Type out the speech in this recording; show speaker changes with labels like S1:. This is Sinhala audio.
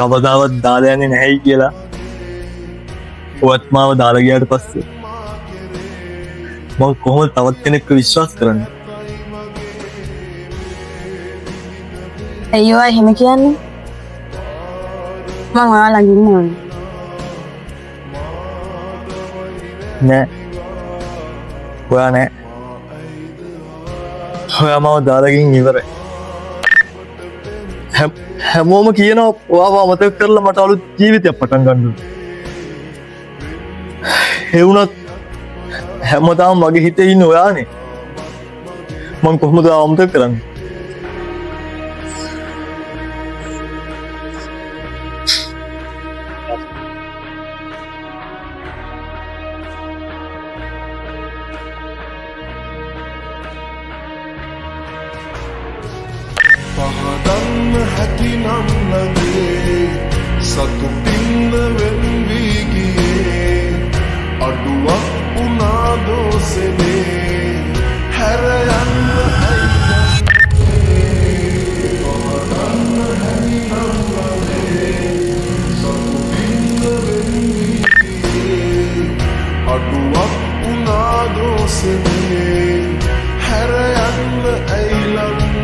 S1: කවදාවත් දාලා යන්නේ නැහැයි කියලා ඔයත් මාව දාලා ගියාට පස්සේ මම කොහොමද තවත් කෙනෙක්ව විශ්වාස කරන්නේ?
S2: අයියෝ එහෙම කියන්නේ මම ඔයා ළඟ ඉන්නවා
S1: නෑ ඔයා නෑ ඔයා මාව දාලාකින් ඉවරයි හැමෝම කියනවා ඔයාව අමතක කරලා මට අලුත් ජීවිතයක් පටන් ගන්න ඒ වුණත් හැමදාම මගේ හිතේ ඉන්න ඔයානේ මම කොහොමද අමතක කරන්නේ?
S3: පහදන්න හැකිනම් ලගේ සතුටින්ද වෙන්වී ගියේ අඩුවක් වුණා දෝසෙනේ හැර යන්න පහදන්න හැකිනම් ලගේ සතුටින්ද වෙන්වී ගියේ අඩුවක් වුණා දෝසෙනේ හැර යන්න ඇයිලන්න